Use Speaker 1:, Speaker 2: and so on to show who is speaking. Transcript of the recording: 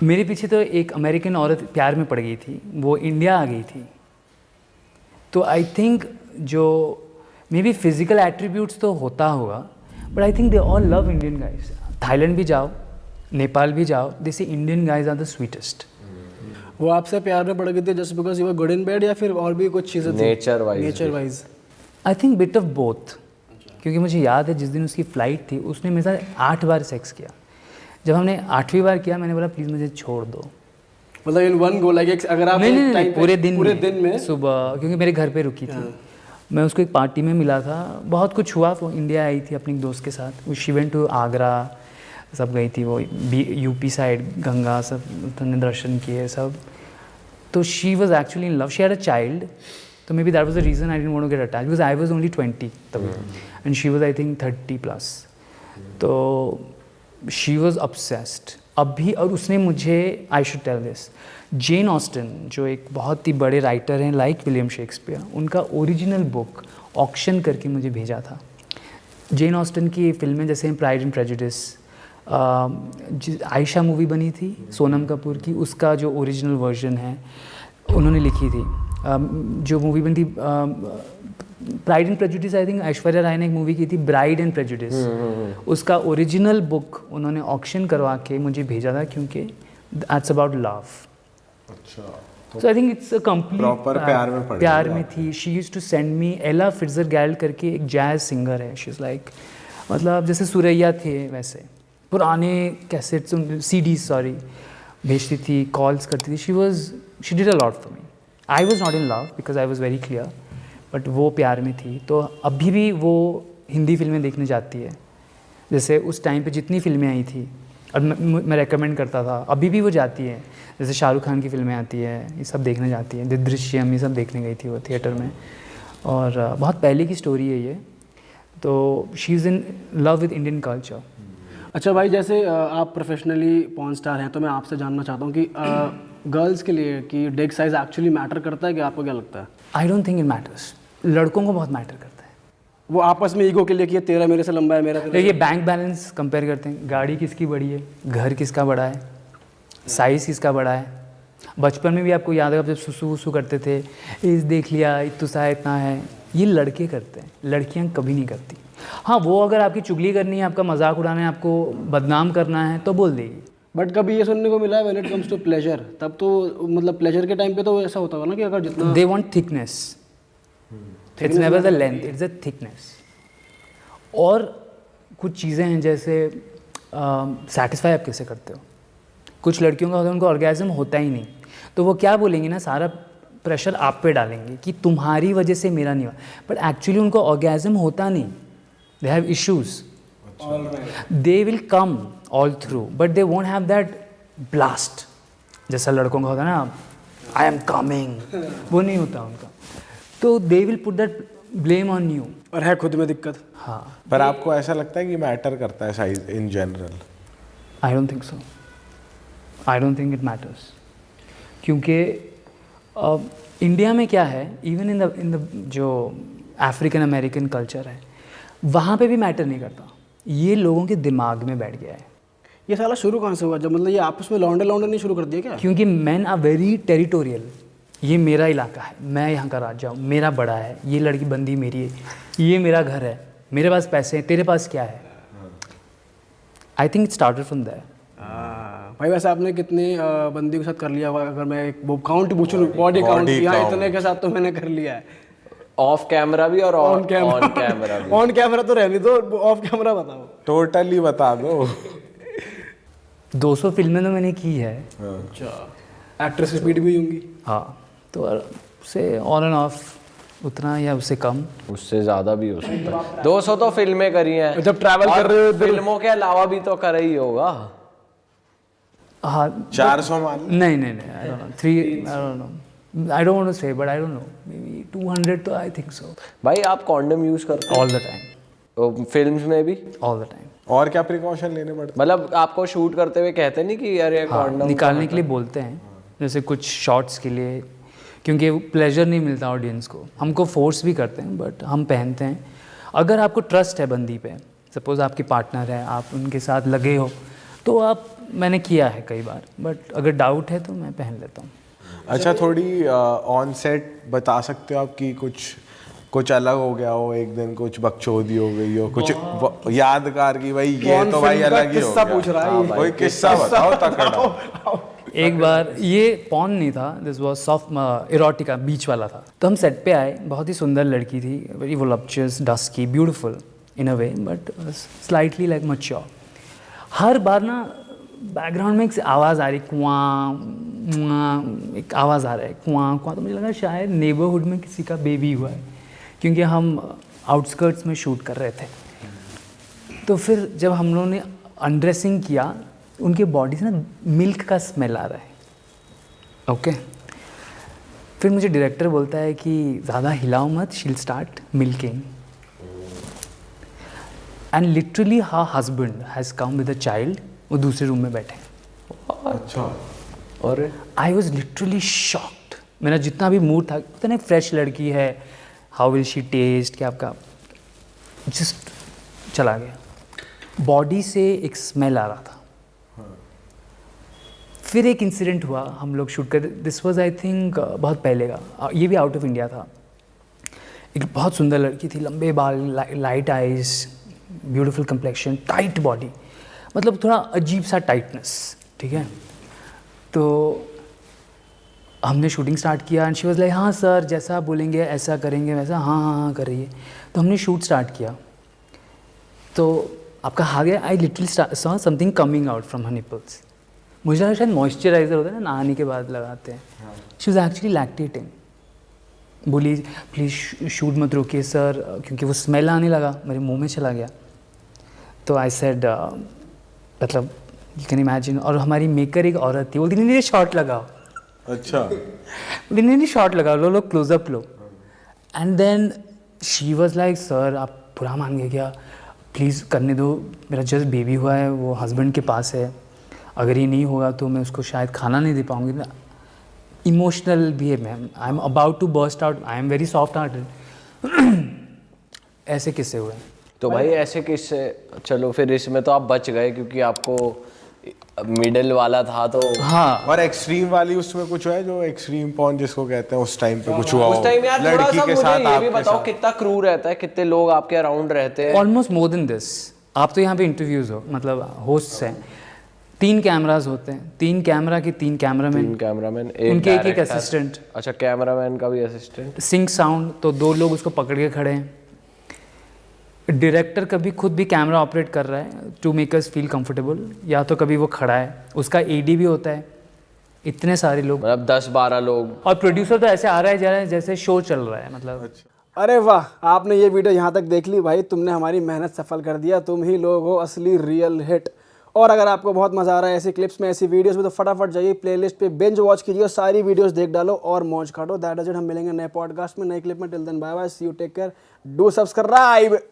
Speaker 1: मेरे पीछे तो एक अमेरिकन औरत प्यार में पड़ गई थी, वो इंडिया आ गई थी। तो आई थिंक जो मे बी फिजिकल एट्रीब्यूट्स तो होता होगा, but I think they all love Indian guys. Thailand भी जाओ, नेपाल भी जाओ, they say Indian guys are the sweetest.
Speaker 2: वो आपसे प्यार में पड़ गई थी just because you were good in bed, या फिर और भी कुछ चीज़ें थी?
Speaker 3: Nature wise
Speaker 1: I think bit of both. क्योंकि मुझे याद है जिस दिन उसकी फ़्लाइट थी, उसने मेरे साथ 8 बार सेक्स किया। जब हमने 8वीं बार किया, मैंने बोला प्लीज़ मुझे छोड़ दो।
Speaker 2: मतलब इन वन गो, लाइक अगर आप
Speaker 1: नहीं, पूरे दिन
Speaker 2: में
Speaker 1: सुबह, क्योंकि मेरे घर पे रुकी थी। मैं उसको एक पार्टी में मिला था, बहुत कुछ हुआ। वो इंडिया आई थी अपने एक दोस्त के साथ, वो शी वेंट टू आगरा, सब गई थी वो यूपी साइड, गंगा सब उन्होंने दर्शन किए सब। तो she was actually in love, she had a child. तो maybe that was the reason I didn't want to get attached, because I was only 20 तभी, and she was I think 30+। तो she was obsessed अभी। और उसने मुझे, I should tell this, Jane Austen जो एक बहुत ही बड़े राइटर हैं लाइक विलियम शेक्सपियर, उनका ओरिजिनल बुक ऑक्शन करके मुझे भेजा था। जेन ऑस्टन की फिल्में जैसे pride and prejudice, Ayesha movie बनी थी सोनम कपूर की, उसका जो ओरिजिनल वर्जन है उन्होंने लिखी थी। जो मूवी बनी थी Pride and Prejudice, I think Aishwarya Rai ने एक मूवी की थी ब्राइड एंड प्रेजुडिस, उसका ओरिजिनल बुक उन्होंने ऑक्शन करवा के मुझे भेजा था, क्योंकि दैट्स अबाउट लव।
Speaker 4: अच्छा,
Speaker 1: so I think it's a complete
Speaker 4: proper
Speaker 1: प्यार में थी। She used to send me, Ella Fitzgerald करके एक जैज सिंगर है, शी इज़ लाइक, मतलब जैसे सुरैया थे वैसे, पुराने कैसेट्स, CDs सॉरी, भेजती थी, कॉल्स करती थी। She did a lot for me. I was not in love because I was very clear, but वो प्यार में थी। तो अभी भी वो हिंदी फिल्में देखने जाती है, जैसे उस टाइम पे जितनी फिल्में आई थी, और मैं रेकमेंड करता था, अभी भी वो जाती है। जैसे शाहरुख खान की फिल्में आती है, ये सब देखने जाती है। दृश्यम, ये सब देखने गई थी वो थिएटर में, और बहुत पहले की स्टोरी है ये। तो she is in love with Indian culture.
Speaker 2: अच्छा भाई, जैसे आप प्रोफेशनली पॉर्न स्टार हैं, तो मैं आपसे जानना चाहता हूँ कि गर्ल्स के लिए कि डिक साइज एक्चुअली मैटर करता है, कि आपको क्या लगता है?
Speaker 1: I don't think it matters. लड़कों को बहुत मैटर करता है।
Speaker 2: वो आपस में ईगो के लिए कि तेरा मेरे से लंबा है, मेरा
Speaker 1: ये बैंक बैलेंस कंपेयर करते हैं, गाड़ी किसकी बड़ी है, घर किसका बड़ा है, साइज़ किसका बड़ा है। बचपन में भी आपको याद है, जब सुसु वसु करते थे, इस देख लिया इतना इतना है, ये लड़के करते हैं, लड़कियां कभी नहीं करती। हाँ, वो अगर आपकी चुगली करनी है, आपका मजाक उड़ाना है, आपको बदनाम करना है, तो बोल देगी।
Speaker 2: बट कभी ये सुनने को मिला है when it comes to pleasure, तब तो मतलब प्लेजर के टाइम पे तो ऐसा होता होगा ना कि अगर जितना
Speaker 1: they want thickness, it's never the length, it's the thickness. और कुछ चीज़ें हैं जैसे सेटिस्फाई आप कैसे करते हो। कुछ लड़कियों का होता है, उनको ऑर्गेज़म होता ही नहीं, तो वो क्या बोलेंगी ना, सारा प्रेशर आप पे डालेंगे कि तुम्हारी वजह से मेरा नहीं हुआ, बट एक्चुअली उनको ऑर्गेज़म होता नहीं, they have issues. They will come all through, but they won't have that blast जैसा लड़कों का होता है ना, आई एम कमिंग, वो नहीं होता उनका। तो they will put that blame on you,
Speaker 2: और है खुद में दिक्कत।
Speaker 1: हाँ,
Speaker 4: पर आपको ऐसा लगता है कि मैटर करता है size in general?
Speaker 1: I don't think so, I don't think it matters. क्योंकि इंडिया में क्या है, इवन इन द जो अफ्रीकन अमेरिकन कल्चर है, वहाँ पे भी मैटर नहीं करता। ये लोगों के दिमाग में बैठ गया है।
Speaker 2: ये साला शुरू कहाँ से हुआ, जब मतलब ये आपस में लौंडे नहीं शुरू कर दिया क्या?
Speaker 1: क्योंकि मैन आर वेरी टेरिटोरियल। ये मेरा इलाका है, मैं यहाँ का राजा हूँ, मेरा बड़ा है, ये लड़की बंदी मेरी है, ये मेरा घर है, मेरे पास पैसे हैं, तेरे पास क्या है। I think it started from there.
Speaker 2: भाई वैसे आपने कितने बंदी के साथ कर लिया हुआ? अगर मैं एक काउंट पूछूं, बॉडी काउंट, यहाँ इतने के साथ तो मैंने कर लिया है।
Speaker 3: ऑफ कैमरा भी और ऑन कैमरा भी।
Speaker 2: ऑन कैमरा तो रहने दो, ऑफ कैमरा बताओ।
Speaker 4: टोटली बता दो।
Speaker 1: 200 फिल्में तो मैंने की है।
Speaker 2: अच्छा, एक्ट्रेस की स्पीड भी होंगी?
Speaker 1: हाँ, तो उससे ऑन एंड ऑफ उतना या उससे कम,
Speaker 3: उससे ज़्यादा भी हो सकता है। 200 तो फिल्में करी हैं,
Speaker 2: जब ट्रैवल कर रहे हो
Speaker 3: फिल्मों के अलावा भी तो कर ही होगा।
Speaker 1: हाँ,
Speaker 4: 400 मान।
Speaker 1: नहीं, I don't know, 3, I don't know, I don't want to say, but I don't know, maybe 200 तो आई थिंक सो।
Speaker 3: भाई आप कॉन्डम यूज़ करते हो?
Speaker 1: ऑल द टाइम,
Speaker 3: फिल्म्स में भी
Speaker 1: ऑल द टाइम।
Speaker 4: और क्या प्रिकॉशन लेने पड़ते?
Speaker 3: मतलब आपको शूट करते हुए कहते नहीं कि यार ये कॉन्डम
Speaker 1: निकालने के लिए बोलते हैं, जैसे कुछ शॉट्स के लिए, क्योंकि प्लेजर नहीं मिलता ऑडियंस को। हमको फोर्स भी करते हैं, बट हम पहनते हैं। अगर आपको ट्रस्ट है बंदी पे, सपोज़ आपकी पार्टनर है, आप उनके साथ लगे हो, तो आप मैंने किया है कई बार, बट अगर डाउट है तो मैं पहन लेता हूँ।
Speaker 4: अच्छा, थोड़ी ऑन सेट बता सकते हो आप कि कुछ अलग हो गया हो, एक दिन कुछ बकचोदी हो गई हो, कुछ यादगार की भाई ये
Speaker 2: कौन
Speaker 4: तो भाई
Speaker 2: फिल्म का
Speaker 4: अलग ही हो
Speaker 2: किस्सा
Speaker 4: गया।
Speaker 2: पूछ रहा है ये?
Speaker 4: कोई किस्सा बताओ तकड़ा।
Speaker 1: एक बार ये पॉन नहीं था, दिस वाज सॉफ्ट इरोटिका, बीच वाला था। तो हम सेट पे आए, बहुत ही सुंदर लड़की थी, very voluptuous, dusky, beautiful in a way, but slightly like mature. हर बार ना बैकग्राउंड में एक आवाज़ आ रही, कुआं, एक आवाज़ आ रहा है, कुआं कुआं। तो मुझे लगा शायद नेबरहुड में किसी का बेबी हुआ है, क्योंकि हम आउटस्कर्ट्स में शूट कर रहे थे। तो फिर जब हम लोगों ने अनड्रेसिंग किया, उनके बॉडी से ना मिल्क का स्मेल आ रहा है। ओके, फिर मुझे डायरेक्टर बोलता है कि ज़्यादा हिलाओ मत, शील start milking. And literally her husband has come with a child, वो दूसरे रूम में बैठे।
Speaker 4: अच्छा,
Speaker 3: और
Speaker 1: आई वॉज लिटरली शॉक्ड। मेरा जितना भी मूड था, इतने फ्रेश लड़की है, हाउ विल शी टेस्ट, क्या आपका, जस्ट चला गया। बॉडी से एक स्मेल आ रहा था। फिर एक इंसिडेंट हुआ, हम लोग शूट कर, दिस वाज आई थिंक बहुत पहले का, ये भी आउट ऑफ इंडिया था। एक बहुत सुंदर लड़की थी, लंबे बाल, light eyes, beautiful complexion, tight body, मतलब थोड़ा अजीब सा टाइटनेस, ठीक है। तो हमने शूटिंग स्टार्ट किया एंड शी वाज लाइक, हाँ सर जैसा आप बोलेंगे ऐसा करेंगे, वैसा, हाँ हाँ हाँ कर रही है। तो हमने शूट स्टार्ट किया, तो आपका आ गया, I literally saw something coming out from her nipples. मुझे लगा शायद मॉइस्चराइज़र होता है ना, नहाने के बाद लगाते हैं। She was actually lactating. बोली प्लीज़ शूट मत रोकिए सर, क्योंकि वो स्मेल आने लगा, मेरे मुंह में चला गया। तो आई सेड, मतलब यू कैन इमेजिन। और हमारी मेकर एक औरत थी, बोलती नहीं शॉट लगाओ।
Speaker 4: अच्छा,
Speaker 1: बोलती नहीं शॉट लगाओ, लो क्लोजअप लो। And then she was like, sir आप बुरा मान गए क्या, प्लीज़ करने दो, मेरा जस्ट बेबी हुआ है, वो हस्बैंड के पास है, अगर ये नहीं होगा तो मैं उसको शायद खाना नहीं दे पाऊँगी ना। इमोशनल भी है ma'am, I am about to burst out, I am very soft hearted. ऐसे किस्से हुए।
Speaker 3: तो भाई ऐसे किससे, चलो फिर इसमें तो आप बच गए क्योंकि आपको मिडिल वाला था तो।
Speaker 1: हाँ,
Speaker 4: और एक्सट्रीम वाली उसमें कुछ है जो एक्सट्रीम पॉन जिसको कहते हैं, उस टाइम पे कुछ हुआ हो?
Speaker 3: उस टाइम यार थोड़ा
Speaker 4: लड़की
Speaker 3: सा
Speaker 4: के
Speaker 3: मुझे
Speaker 4: साथ,
Speaker 3: ये भी
Speaker 4: आपके
Speaker 3: बताओ
Speaker 4: साथ?
Speaker 3: कितना क्रू रहता है, कितने लोग आपके अराउंड रहते हैं?
Speaker 1: Almost more than this. आप तो यहाँ पे इंटरव्यूज़ हो, मतलब होस्ट्स हैं, 3 कैमराज होते हैं, 3 कैमरा के 3 कैमरामैन,
Speaker 3: 3 कैमरामैन,
Speaker 1: उनके एक
Speaker 3: डायरेक्टर।
Speaker 1: असिस्टेंट।
Speaker 3: अच्छा, कैमरामैन का भी असिस्टेंट।
Speaker 1: सिंक साउंड, तो 2 लोग उसको पकड़ के खड़े हैं। डायरेक्टर कभी खुद भी कैमरा ऑपरेट कर रहा है to make us feel comfortable, या तो कभी वो खड़ा है, उसका एडी भी होता है, इतने सारे लोग।
Speaker 3: मतलब 10-12 लोग।
Speaker 1: और प्रोड्यूसर तो ऐसे आ रहा है जा रहा है जैसे शो चल रहा है, मतलब।
Speaker 2: अरे वाह, आपने ये वीडियो यहाँ तक देख ली भाई, तुमने हमारी मेहनत सफल कर दिया, तुम ही लोग हो असली रियल हिट। और अगर आपको बहुत मज़ा आ रहा है ऐसी क्लिप्स में, ऐसी वीडियोस में, तो फटाफट जाइए प्लेलिस्ट पे बिंज वॉच कीजिए और सारी वीडियोस देख डालो और मौज काटो। दैट इज इट, हम मिलेंगे नए पॉडकास्ट में, नए क्लिप में। Till then bye bye, see you, take care, do subscribe.